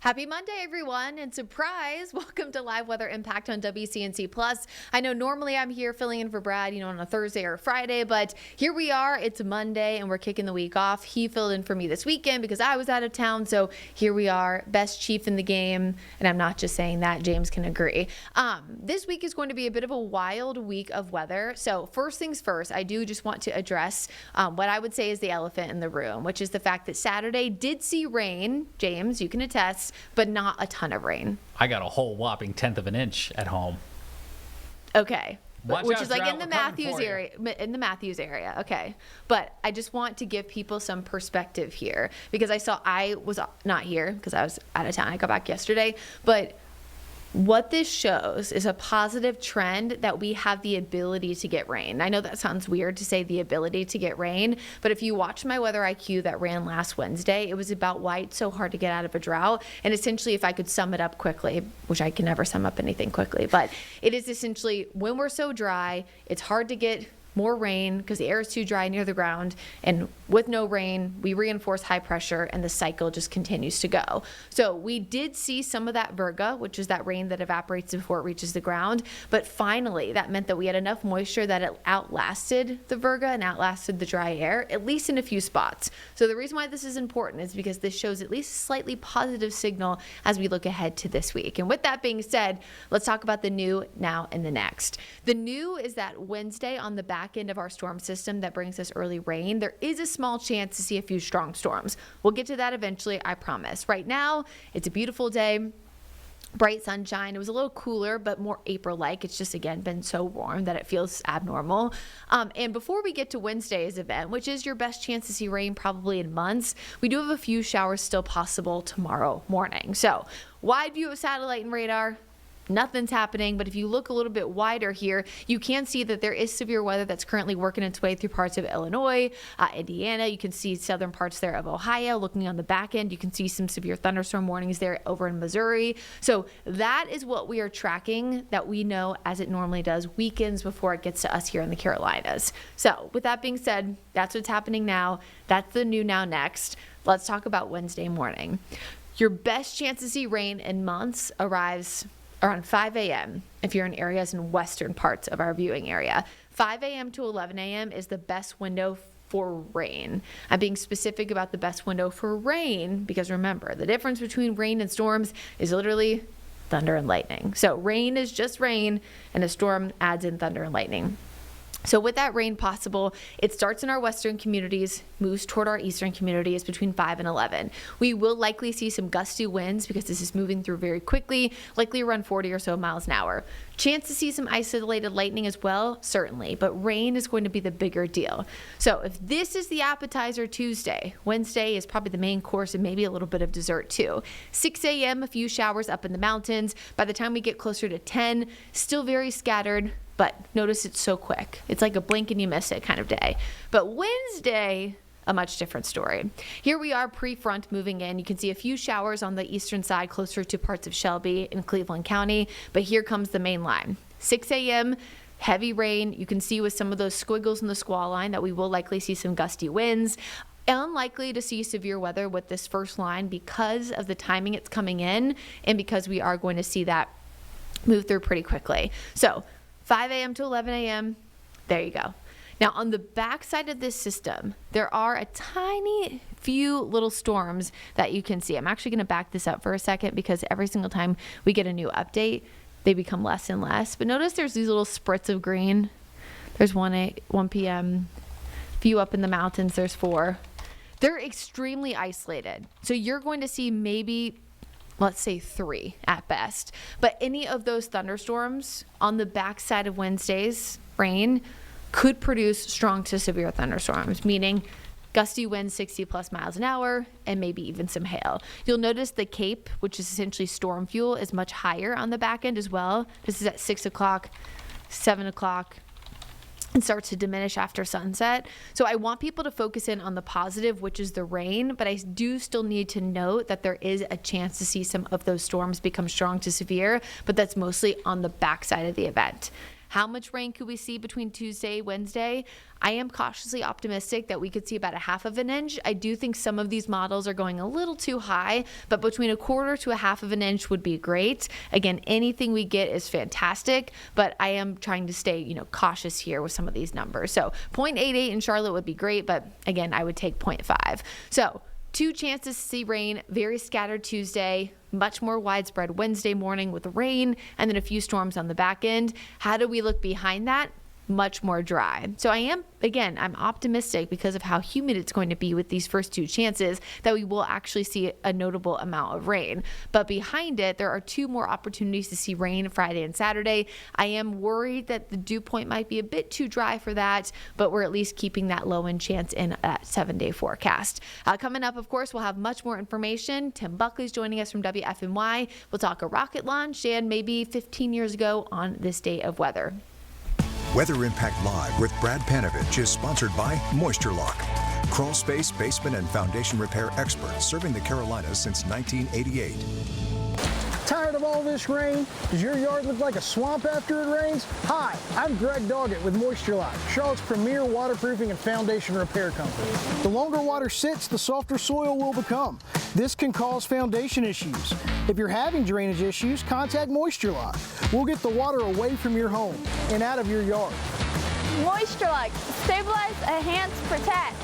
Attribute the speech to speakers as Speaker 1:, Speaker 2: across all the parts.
Speaker 1: Happy Monday, everyone, and surprise, welcome to Live Weather Impact on WCNC Plus. I know normally I'm here filling in for Brad, on a Thursday or Friday, but here we are. It's Monday, and we're kicking the week off. He filled in for me this weekend because I was out of town, so here we are, best chief in the game, and I'm not just saying that. James can agree. This week is going to be a bit of a wild week of weather, so first things first, I do just want to address what I would say is the elephant in the room, which is the fact that Saturday did see rain. James, you can attest, but not a ton of rain.
Speaker 2: I got a whole whopping 1/10 of an inch at home.
Speaker 1: Okay.
Speaker 2: Watch
Speaker 1: Which
Speaker 2: out,
Speaker 1: is like
Speaker 2: drought,
Speaker 1: in the
Speaker 2: we're coming
Speaker 1: Matthews
Speaker 2: for you.
Speaker 1: area. In the Matthews area. Okay. But I just want to give people some perspective here because I was not here because I was out of town. I got back yesterday, but what this shows is a positive trend that we have the ability to get rain. I know that sounds weird to say the ability to get rain, but if you watch my weather IQ that ran last Wednesday, it was about why it's so hard to get out of a drought. And essentially, if I could sum it up quickly, which I can never sum up anything quickly, but it is essentially when we're so dry, it's hard to get more rain because the air is too dry near the ground, and with no rain we reinforce high pressure and the cycle just continues to go. So we did see some of that virga, which is that rain that evaporates before it reaches the ground, but finally that meant that we had enough moisture that it outlasted the virga and outlasted the dry air, at least in a few spots. So the reason why this is important is because this shows at least a slightly positive signal as we look ahead to this week. And with that being said, let's talk about the new, now, and the next. The new is that Wednesday on the back end of our storm system that brings us early rain, there is a small chance to see a few strong storms. We'll get to that eventually, I promise. Right now, it's a beautiful day. Bright sunshine. It was a little cooler, but more April-like. It's just, again, been so warm that it feels abnormal. And before we get to Wednesday's event, which is your best chance to see rain probably in months, we do have a few showers still possible tomorrow morning. So, wide view of satellite and radar. Nothing's happening, but if you look a little bit wider here, you can see that there is severe weather that's currently working its way through parts of Illinois, Indiana. You can see southern parts there of Ohio. Looking on the back end, you can see some severe thunderstorm warnings there over in Missouri. So that is what we are tracking that we know as it normally does weekends before it gets to us here in the Carolinas. So with that being said, that's what's happening now. That's the new now next. Let's talk about Wednesday morning. Your best chance to see rain in months arrives around 5 a.m. if you're in areas in western parts of our viewing area. 5 a.m. to 11 a.m. is the best window for rain. I'm being specific about the best window for rain because remember, the difference between rain and storms is literally thunder and lightning. So rain is just rain, and a storm adds in thunder and lightning. So with that rain possible, it starts in our western communities, moves toward our eastern communities between 5 and 11. We will likely see some gusty winds because this is moving through very quickly, likely around 40 or so miles an hour. Chance to see some isolated lightning as well, certainly, but rain is going to be the bigger deal. So if this is the appetizer Tuesday, Wednesday is probably the main course and maybe a little bit of dessert too. 6 a.m., a few showers up in the mountains. By the time we get closer to 10, still very scattered, but notice it's so quick. It's like a blink and you miss it kind of day. But Wednesday, a much different story. Here we are pre-front moving in. You can see a few showers on the eastern side closer to parts of Shelby and Cleveland County, but here comes the main line. 6 a.m., heavy rain. You can see with some of those squiggles in the squall line that we will likely see some gusty winds. Unlikely to see severe weather with this first line because of the timing it's coming in and because we are going to see that move through pretty quickly. So 5 a.m. to 11 a.m., there you go. Now, on the backside of this system, there are a tiny few little storms that you can see. I'm actually going to back this up for a second because every single time we get a new update, they become less and less. But notice there's these little spritz of green. There's 1 p.m. Few up in the mountains, there's 4. They're extremely isolated. So you're going to see maybe, let's say 3 at best. But any of those thunderstorms on the backside of Wednesday's rain could produce strong to severe thunderstorms, meaning gusty winds 60 plus miles an hour and maybe even some hail. You'll notice the CAPE, which is essentially storm fuel, is much higher on the back end as well. This is at 6 o'clock, 7 o'clock, and starts to diminish after sunset. So I want people to focus in on the positive, which is the rain, but I do still need to note that there is a chance to see some of those storms become strong to severe, but that's mostly on the backside of the event. How much rain could we see between Tuesday, Wednesday? I am cautiously optimistic that we could see about a half of an inch. I do think some of these models are going a little too high, but between a quarter to a half of an inch would be great. Again, anything we get is fantastic, but I am trying to stay, cautious here with some of these numbers. So 0.88 in Charlotte would be great, but again, I would take 0.5. So 2 chances to see rain, very scattered Tuesday, much more widespread Wednesday morning with rain, and then a few storms on the back end. How do we look behind that? Much more dry. So I'm optimistic because of how humid it's going to be with these first 2 chances that we will actually see a notable amount of rain. But behind it, there are 2 more opportunities to see rain Friday and Saturday. I am worried that the dew point might be a bit too dry for that, but we're at least keeping that low end chance in that 7-day forecast. Coming up, of course, we'll have much more information. Tim Buckley's joining us from WFMY. We'll talk a rocket launch and maybe 15 years ago on this day of weather.
Speaker 3: Weather Impact Live with Brad Panovich is sponsored by Moisture Lock, crawl space, basement, and foundation repair experts serving the Carolinas since 1988.
Speaker 4: Tired of all this rain? Does your yard look like a swamp after it rains? Hi, I'm Greg Doggett with Moisture Lock, Charlotte's premier waterproofing and foundation repair company. The longer water sits, the softer soil will become. This can cause foundation issues. If you're having drainage issues, contact Moisture Lock. We'll get the water away from your home and out of your yard.
Speaker 5: Moisture Lock, stabilize, enhance, protect.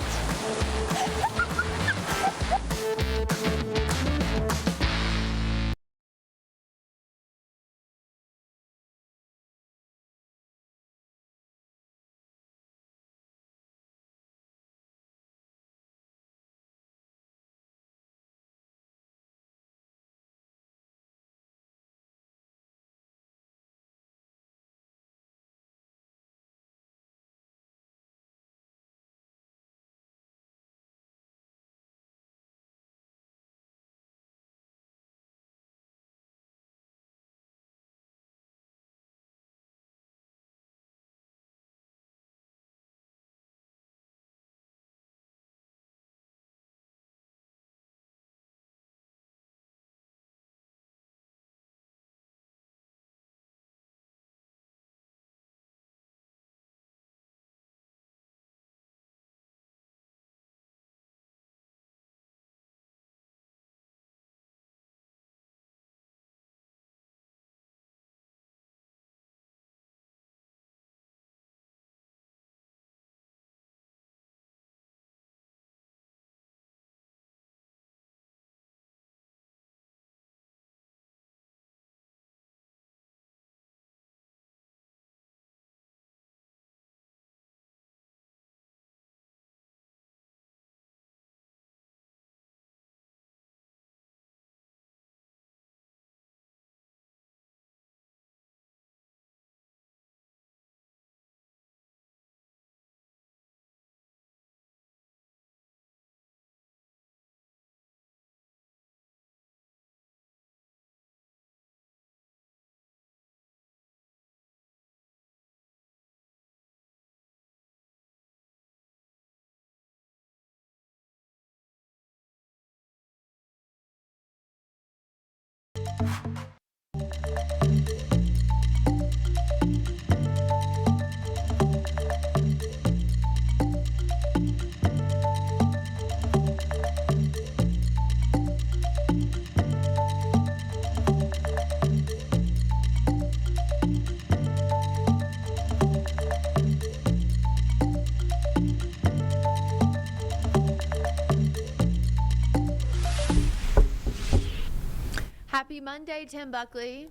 Speaker 1: Happy Monday, Tim Buckley.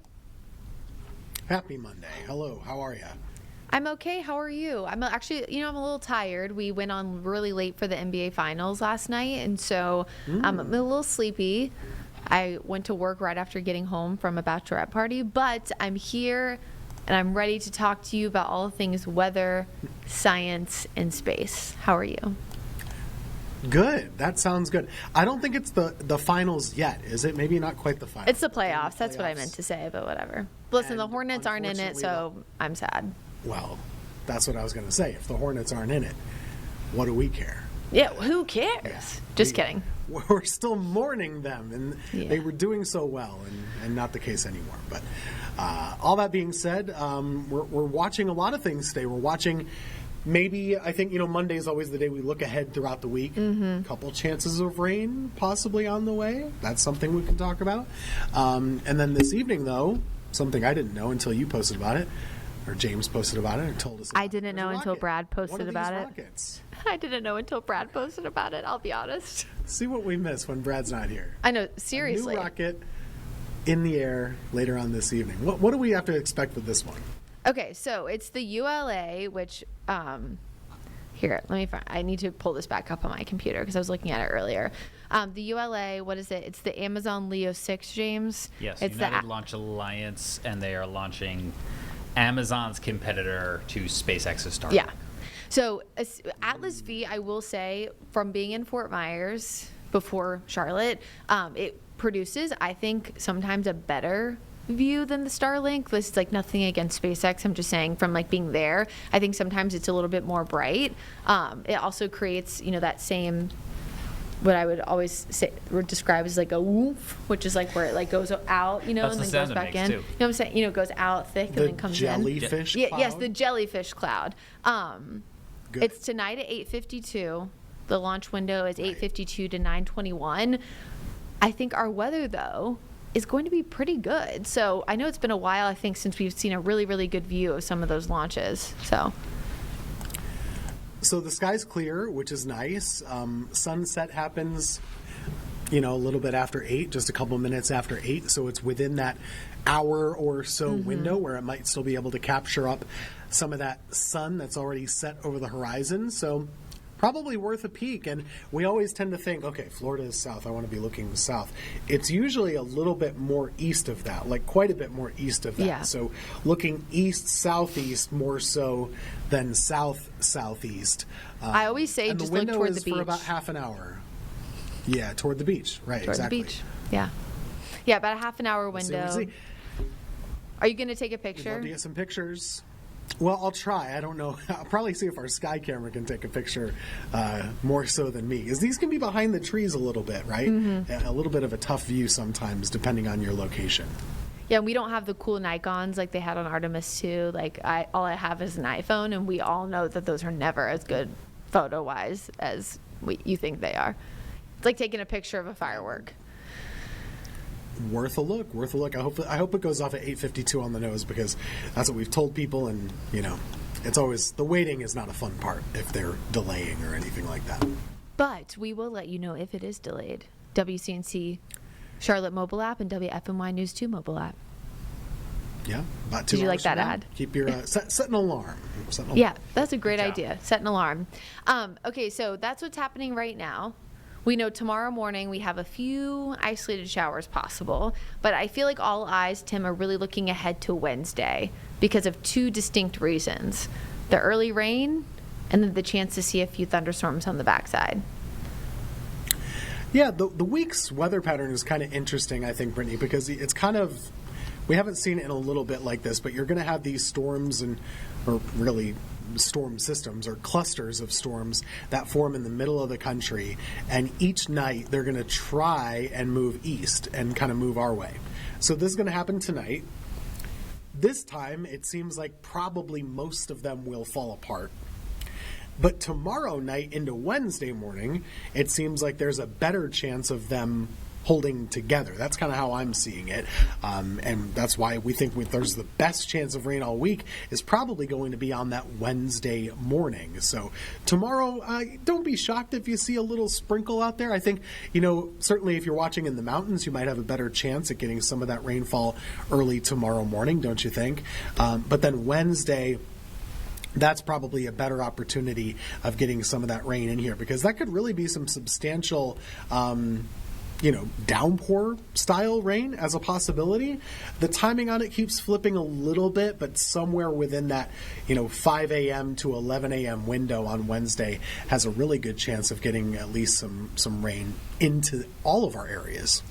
Speaker 6: Happy Monday. Hello, how are you?
Speaker 1: I'm okay. How are you? I'm actually, I'm a little tired. We went on really late for the NBA Finals last night, and so I'm a little sleepy. I went to work right after getting home from a bachelorette party, but I'm here and I'm ready to talk to you about all things weather, science, and space. How are you?
Speaker 6: Good. That sounds good. I don't think it's the finals yet, is it? Maybe not quite the finals.
Speaker 1: It's the playoffs. That's what I meant to say, but whatever. Listen,
Speaker 6: And
Speaker 1: the Hornets aren't in it, so I'm sad.
Speaker 6: Well, that's what I was going to say. If the Hornets aren't in it, what do we care?
Speaker 1: Yeah, who cares? Just kidding.
Speaker 6: We're still mourning them, and
Speaker 1: Yeah.
Speaker 6: they were doing so well, and not the case anymore. But all that being said, we're watching a lot of things today. We're watching maybe, I think, Monday is always the day we look ahead throughout the week. A couple chances of rain possibly on the way. That's something we can talk about. And then this evening, though, something I didn't know until you posted about it, or James posted about it and told us.
Speaker 1: I didn't know until Brad posted about it.
Speaker 6: Rockets.
Speaker 1: I didn't know until Brad posted about it, I'll be honest.
Speaker 6: See what we miss when Brad's not here.
Speaker 1: I know,
Speaker 6: A
Speaker 1: seriously.
Speaker 6: new rocket in the air later on this evening. What do we have to expect with this one?
Speaker 1: Okay, so it's the ULA, which, here, let me find, I need to pull this back up on my computer because I was looking at it earlier. The ULA, what is it? It's the Amazon Leo 6, James.
Speaker 2: Yes,
Speaker 1: it's
Speaker 2: United Launch Alliance, and they are launching Amazon's competitor to SpaceX's Starlink.
Speaker 1: Yeah. So Atlas V, I will say, from being in Fort Myers before Charlotte, it produces, I think, sometimes a better view than the Starlink. This is like nothing against SpaceX. I'm just saying from like being there, I think sometimes it's a little bit more bright. It also creates, that same, what I would always say or describe as like a woof, which is like where it like goes out,
Speaker 2: That's
Speaker 1: and
Speaker 2: the
Speaker 1: then goes
Speaker 2: sound it
Speaker 1: back
Speaker 2: makes,
Speaker 1: in.
Speaker 2: too.
Speaker 1: You know what I'm saying? It goes out thick and
Speaker 6: The
Speaker 1: then comes
Speaker 6: jellyfish
Speaker 1: in.
Speaker 6: cloud?
Speaker 1: Yes, the jellyfish cloud.
Speaker 6: Good.
Speaker 1: It's tonight at 8:52. The launch window is 8:52 to 9:21. I think our weather, though, is going to be pretty good. So I know it's been a while, I think, since we've seen a really, really good view of some of those launches.
Speaker 6: So the sky's clear, which is nice. Sunset happens, a little bit after 8, just a couple minutes after 8. So it's within that hour or so window where it might still be able to capture up some of that sun that's already set over the horizon. So probably worth a peek. And we always tend to think, okay, Florida is south. I want to be looking south. It's usually a little bit more east of that, like quite a bit more east of that.
Speaker 1: Yeah.
Speaker 6: So looking east, southeast more so than south, southeast.
Speaker 1: I always say
Speaker 6: and
Speaker 1: just
Speaker 6: the
Speaker 1: look
Speaker 6: window
Speaker 1: toward
Speaker 6: is
Speaker 1: the beach.
Speaker 6: for about half an hour. Yeah, toward the beach. Right,
Speaker 1: Toward
Speaker 6: exactly.
Speaker 1: the beach. Yeah. Yeah, about a half an hour
Speaker 6: See what we
Speaker 1: window.
Speaker 6: see.
Speaker 1: Are you going to take a
Speaker 6: We'd
Speaker 1: picture?
Speaker 6: love to get some pictures. Well, I'll try. I don't know. I'll probably see if our sky camera can take a picture more so than me. Because these can be behind the trees a little bit, right? A little bit of a tough view sometimes, depending on your location.
Speaker 1: Yeah, we don't have the cool Nikons like they had on Artemis 2. Like, all I have is an iPhone, and we all know that those are never as good photo-wise as you think they are. It's like taking a picture of a firework.
Speaker 6: Worth a look. Worth a look. I hope it goes off at 8:52 on the nose, because that's what we've told people, and it's always, the waiting is not a fun part if they're delaying or anything like that.
Speaker 1: But we will let you know if it is delayed. WCNC Charlotte mobile app and WFMY News 2 mobile app.
Speaker 6: Yeah, about 2
Speaker 1: Did you like
Speaker 6: hours from
Speaker 1: that
Speaker 6: now.
Speaker 1: ad?
Speaker 6: Keep your set an alarm. Set an
Speaker 1: Yeah,
Speaker 6: alarm.
Speaker 1: that's a great
Speaker 6: Good job.
Speaker 1: idea. Set an alarm. Okay, so that's what's happening right now. We know tomorrow morning we have a few isolated showers possible, but I feel like all eyes, Tim, are really looking ahead to Wednesday because of two distinct reasons. The early rain and then the chance to see a few thunderstorms on the backside.
Speaker 6: Yeah, the week's weather pattern is kind of interesting, I think, Brittany, because it's kind of, we haven't seen it in a little bit like this, but you're going to have these storms or really storm systems or clusters of storms that form in the middle of the country, and each night they're going to try and move east and kind of move our way. So this is going to happen tonight. This time it seems like probably most of them will fall apart. But tomorrow night into Wednesday morning, it seems like there's a better chance of them holding together. That's kind of how I'm seeing it. And that's why we think there's the best chance of rain all week is probably going to be on that Wednesday morning. So tomorrow, don't be shocked if you see a little sprinkle out there. I think, certainly if you're watching in the mountains, you might have a better chance at getting some of that rainfall early tomorrow morning, don't you think? But then Wednesday, that's probably a better opportunity of getting some of that rain in here, because that could really be some substantial downpour style rain as a possibility. The timing on it keeps flipping a little bit, but somewhere within that 5 a.m. to 11 a.m. window on Wednesday has a really good chance of getting at least some rain into all of our areas.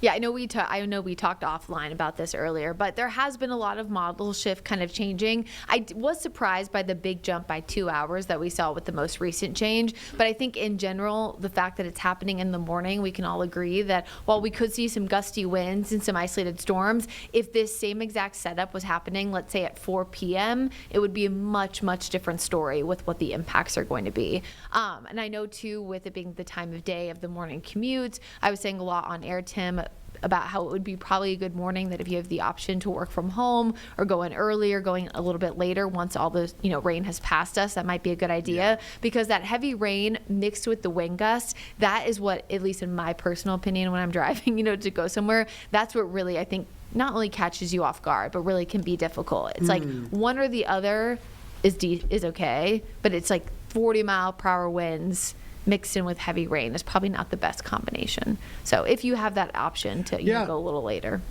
Speaker 1: Yeah, I know we talked offline about this earlier, but there has been a lot of model shift kind of changing. I was surprised by the big jump by 2 hours that we saw with the most recent change, but I think in general, the fact that it's happening in the morning, we can all agree that while we could see some gusty winds and some isolated storms, if this same exact setup was happening, let's say at 4 p.m., it would be a much, much different story with what the impacts are going to be. And I know too, with it being the time of day of the morning commutes, I was saying a lot on air, Tim, about how it would be probably a good morning that if you have the option to work from home or go in early or going a little bit later once all the rain has passed us, that might be a good idea, because that heavy rain mixed with the wind gusts, that is what, at least in my personal opinion, when I'm driving to go somewhere, that's what really I think not only catches you off guard but really can be difficult. It's like one or the other is okay, but it's like 40-mile-per-hour winds mixed in with heavy rain is probably not the best combination. So if you have that option to go a little later.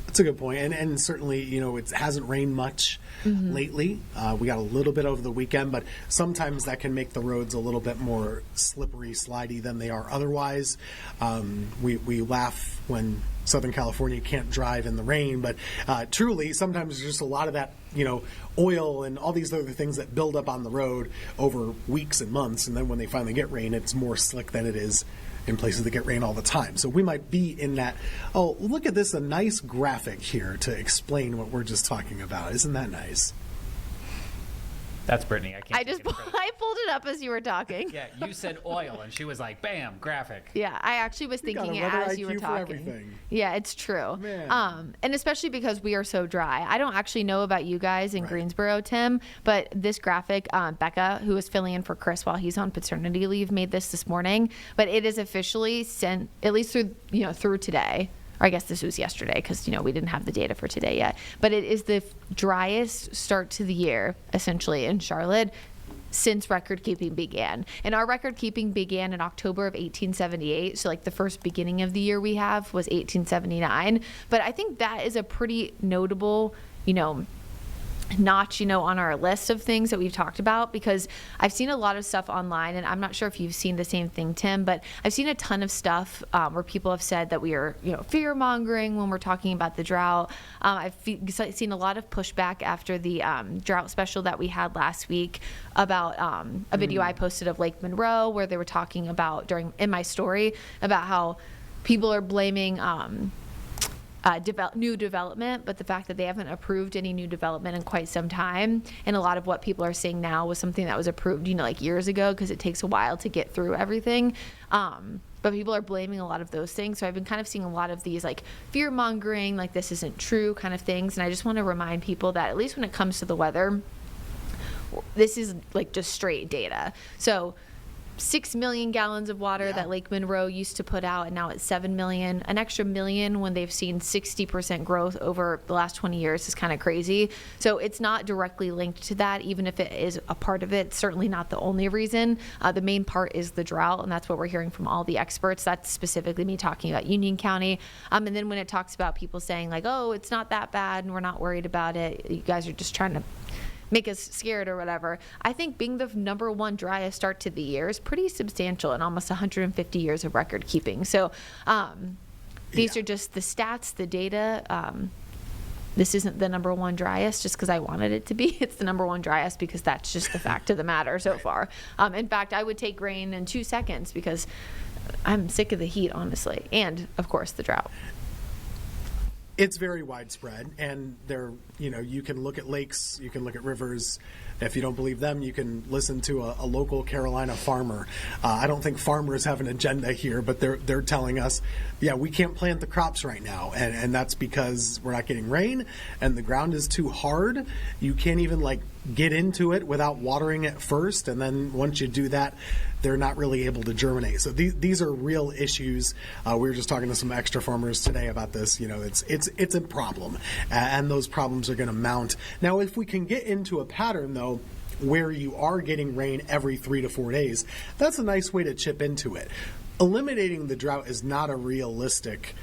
Speaker 6: That's a good point. And certainly, it hasn't rained much lately. We got a little bit over the weekend, but sometimes that can make the roads a little bit more slippery, slidey than they are otherwise. We laugh when Southern California can't drive in the rain, but truly, sometimes there's just a lot of that, oil and all these other things that build up on the road over weeks and months, and then when they finally get rain, it's more slick than it is in places that get rain all the time. So we might be in that, look at this, a nice graphic here to explain what we're just talking about. Isn't that nice?
Speaker 2: That's Brittany.
Speaker 1: I pulled it up as you were talking.
Speaker 2: Yeah, you said oil, and she was like, bam, graphic.
Speaker 1: Yeah, I actually was thinking it as you were talking. Yeah, it's true. Man. And especially because we are so dry. I don't actually know about you guys in Greensboro, Tim, but this graphic, Becca, who was filling in for Chris while he's on paternity leave, made this morning. But it is officially sent, at least through today. Or I guess this was yesterday because, we didn't have the data for today yet. But it is the driest start to the year, essentially, in Charlotte since record keeping began. And our record keeping began in October of 1878. So, the first beginning of the year we have was 1879. But I think that is a pretty notable, notch, on our list of things that we've talked about, because I've seen a lot of stuff online, and I'm not sure if you've seen the same thing, Tim, but I've seen a ton of stuff where people have said that we are, fear mongering when we're talking about the drought. I've seen a lot of pushback after the drought special that we had last week about a video I posted of Lake Monroe, where they were talking about in my story about how people are blaming new development, but the fact that they haven't approved any new development in quite some time, and a lot of what people are saying now was something that was approved, years ago, because it takes a while to get through everything. But people are blaming a lot of those things. So I've been kind of seeing a lot of these fear mongering, this isn't true kind of things. And I just want to remind people that at least when it comes to the weather, this is just straight data. So 6 million gallons of water that Lake Monroe used to put out, and now it's 7 million. An extra million when they've seen 60% growth over the last 20 years is kind of crazy. So it's not directly linked to that, even if it is a part of it. Certainly not the only reason. The main part is the drought, and that's what we're hearing from all the experts. That's specifically me talking about Union County. And then when it talks about people saying it's not that bad and we're not worried about it, you guys are just trying to make us scared or whatever. I think being the number one driest start to the year is pretty substantial in almost 150 years of record keeping. So these are just the stats, the data. This isn't the number one driest just because I wanted it to be. It's the number one driest because that's just the fact of the matter so far. In fact, I would take rain in 2 seconds because I'm sick of the heat, honestly. And, of course, the drought.
Speaker 6: It's very widespread, and you can look at lakes, you can look at rivers. If you don't believe them, you can listen to a local Carolina farmer. I don't think farmers have an agenda here, but they're telling us, we can't plant the crops right now, and that's because we're not getting rain, and the ground is too hard. You can't even get into it without watering it first, and then once you do that, they're not really able to germinate. So these are real issues. We were just talking to some extra farmers today about this. It's a problem, and those problems are going to mount. Now, if we can get into a pattern, though, where you are getting rain every 3 to 4 days, that's a nice way to chip into it. Eliminating the drought is not a realistic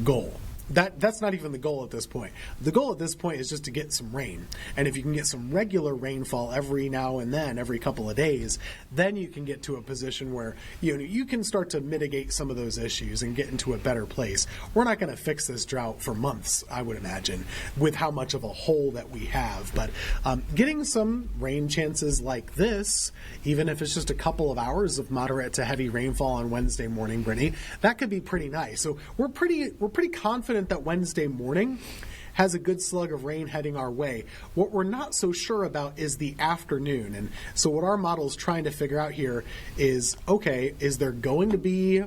Speaker 6: goal. That's not even the goal at this point. The goal at this point is just to get some rain. And if you can get some regular rainfall every now and then, every couple of days, then you can get to a position where you can start to mitigate some of those issues and get into a better place. We're not going to fix this drought for months, I would imagine, with how much of a hole that we have. But getting some rain chances like this, even if it's just a couple of hours of moderate to heavy rainfall on Wednesday morning, Brittany, that could be pretty nice. So we're pretty confident that Wednesday morning has a good slug of rain heading our way. What we're not so sure about is the afternoon. And so what our model is trying to figure out here is, okay, is there going to be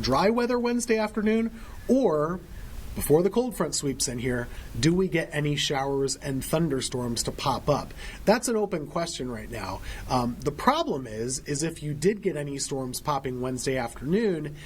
Speaker 6: dry weather Wednesday afternoon, or before the cold front sweeps in here, do we get any showers and thunderstorms to pop up? That's an open question right now. The problem is if you did get any storms popping Wednesday afternoon,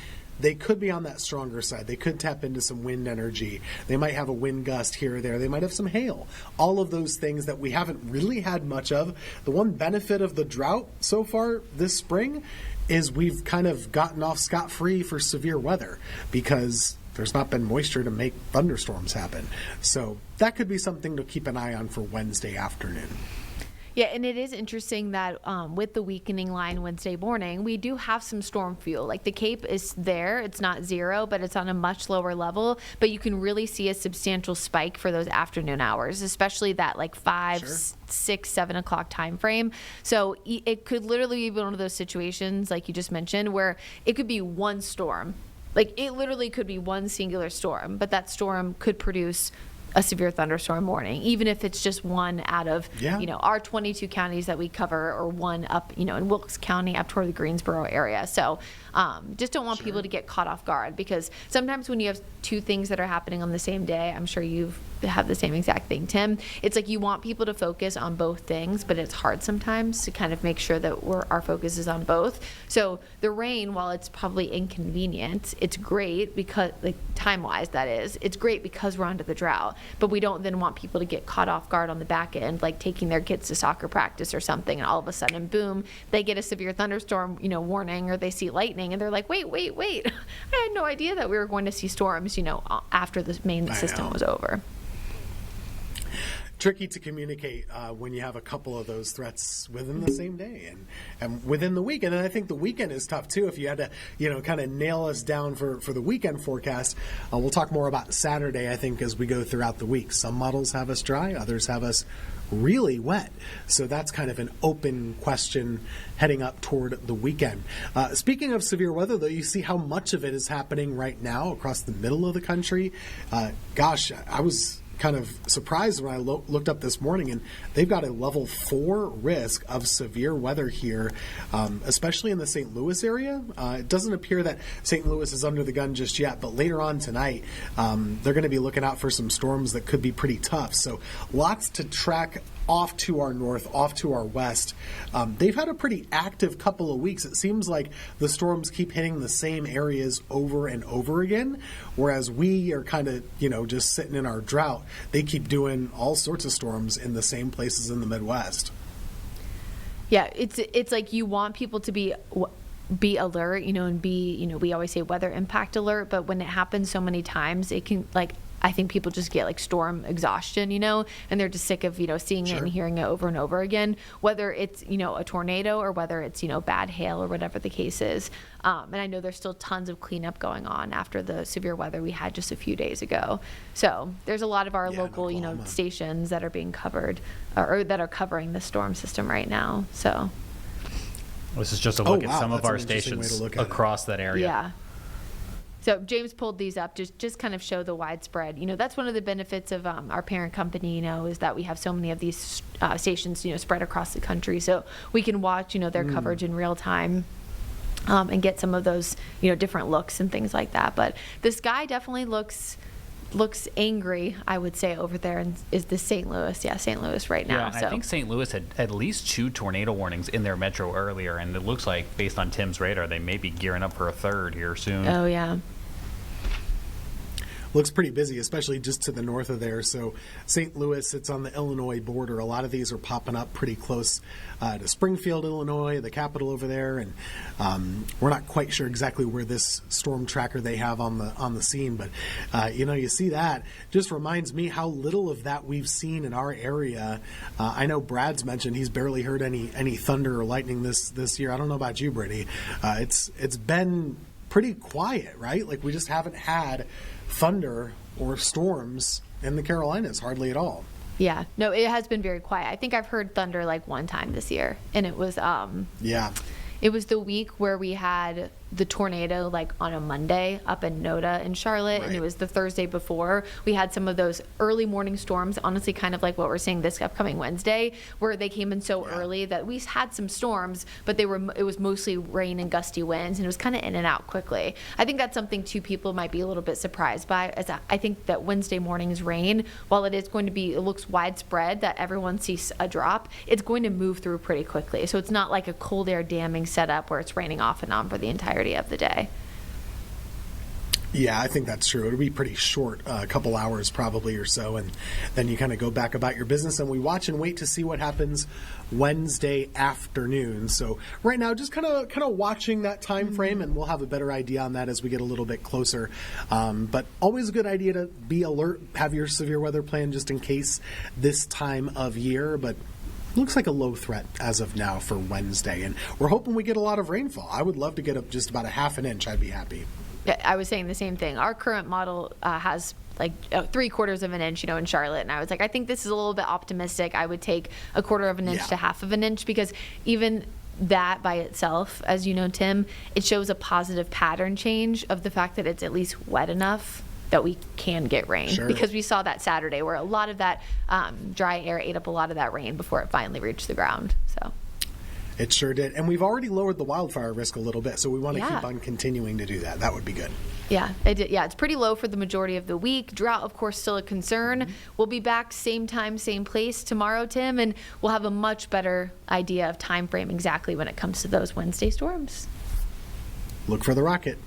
Speaker 6: they could be on that stronger side. They could tap into some wind energy. They might have a wind gust here or there. They might have some hail. All of those things that we haven't really had much of. The one benefit of the drought so far this spring is we've kind of gotten off scot-free for severe weather because there's not been moisture to make thunderstorms happen. So that could be something to keep an eye on for Wednesday afternoon.
Speaker 1: Yeah, and it is interesting that with the weakening line Wednesday morning, we do have some storm fuel. Like the Cape is there. It's not zero, but it's on a much lower level. But you can really see a substantial spike for those afternoon hours, especially that like 5,
Speaker 6: Sure.
Speaker 1: 6, 7 o'clock time frame. So it could literally be one of those situations, like you just mentioned, where it could be one storm. Like it literally could be one singular storm, but that storm could produce a severe thunderstorm warning, even if it's just one out of, our 22 counties that we cover, or one up, in Wilkes County up toward the Greensboro area. So just don't want people to get caught off guard, because sometimes when you have two things that are happening on the same day, I'm sure you've have the same exact thing, Tim. It's like you want people to focus on both things, but it's hard sometimes to kind of make sure that our focus is on both. So the rain, while it's probably inconvenient, it's great because, like time-wise, that is, it's great because we're under the drought. But we don't then want people to get caught off guard on the back end, like taking their kids to soccer practice or something, and all of a sudden, boom, they get a severe thunderstorm, warning, or they see lightning, and they're like, wait, I had no idea that we were going to see storms, after the main system was over.
Speaker 6: Tricky to communicate when you have a couple of those threats within the same day and within the weekend. And I think the weekend is tough too. If you had to, kind of nail us down for the weekend forecast, we'll talk more about Saturday, I think, as we go throughout the week. Some models have us dry, others have us really wet. So that's kind of an open question heading up toward the weekend. Speaking of severe weather, though, you see how much of it is happening right now across the middle of the country. Gosh, I was kind of surprised when I looked up this morning, and they've got a level 4 risk of severe weather here, especially in the St. Louis area. It doesn't appear that St. Louis is under the gun just yet, but later on tonight, they're going to be looking out for some storms that could be pretty tough. So lots to track off to our north, off to our west. They've had a pretty active couple of weeks. It seems like the storms keep hitting the same areas over and over again, whereas we are kind of, just sitting in our drought. They keep doing all sorts of storms in the same places in the Midwest.
Speaker 1: Yeah, it's like you want people to be alert, and we always say weather impact alert, but when it happens so many times, it can, I think people just get storm exhaustion, and they're just sick of, seeing it and hearing it over and over again, whether it's, a tornado or whether it's, bad hail or whatever the case is. And I know there's still tons of cleanup going on after the severe weather we had just a few days ago. So there's a lot of our local, stations that are being covered or that are covering the storm system right now. So
Speaker 2: this is just a look at some of our stations across that area.
Speaker 1: Yeah. So James pulled these up just kind of show the widespread. That's one of the benefits of our parent company, is that we have so many of these stations, spread across the country. So we can watch, their coverage in real time and get some of those, different looks and things like that. But the sky definitely looks angry, I would say, over there, and is the St. Louis. Yeah, St. Louis right now.
Speaker 2: Yeah, I think St. Louis had at least 2 tornado warnings in their metro earlier, and it looks like, based on Tim's radar, they may be gearing up for a third here soon.
Speaker 1: Oh, yeah.
Speaker 6: looks pretty busy, especially just to the north of there. So St. Louis, it's on the Illinois border. A lot of these are popping up pretty close to Springfield, Illinois, the capital over there. And we're not quite sure exactly where this storm tracker they have on the scene, but you see that just reminds me how little of that we've seen in our area. I know Brad's mentioned he's barely heard any thunder or lightning this year. I don't know about you, Brittany. It's been pretty quiet, right? Like we just haven't had thunder or storms in the Carolinas hardly at all.
Speaker 1: Yeah, no, it has been very quiet. I think I've heard thunder like one time this year, and it was it was the week where we had the tornado like on a Monday up in Noda in Charlotte, and it was the Thursday before. We had some of those early morning storms, honestly kind of like what we're seeing this upcoming Wednesday, where they came in so early that we had some storms, but it was mostly rain and gusty winds, and it was kind of in and out quickly. I think that's something too people might be a little bit surprised by, as I think that Wednesday morning's rain, while it is going to be, it looks widespread that everyone sees a drop, it's going to move through pretty quickly. So it's not like a cold air damming setup where it's raining off and on for the entirety of the day.
Speaker 6: Yeah, I think that's true. It'll be pretty short, a couple hours probably or so, and then you kind of go back about your business, and we watch and wait to see what happens Wednesday afternoon. So right now, just kind of watching that time frame, and we'll have a better idea on that as we get a little bit closer. But always a good idea to be alert, have your severe weather plan just in case this time of year. But looks like a low threat as of now for Wednesday, and we're hoping we get a lot of rainfall. I would love to get up just about a half an inch. I'd be happy.
Speaker 1: I was saying the same thing. Our current model has like 3/4 of an inch, in Charlotte. And I was like, I think this is a little bit optimistic. I would take 1/4 of an inch to half of an inch, because even that by itself, as you know, Tim, it shows a positive pattern change of the fact that it's at least wet enough that we can get rain.
Speaker 6: Sure.
Speaker 1: Because we saw that Saturday where a lot of that dry air ate up a lot of that rain before it finally reached the ground. So
Speaker 6: it sure did. And we've already lowered the wildfire risk a little bit, so we want to keep on continuing to do that. That would be good.
Speaker 1: Yeah, it's pretty low for the majority of the week. Drought, of course, still a concern. We'll be back same time, same place tomorrow, Tim, and we'll have a much better idea of time frame exactly when it comes to those Wednesday storms.
Speaker 6: Look for the rocket.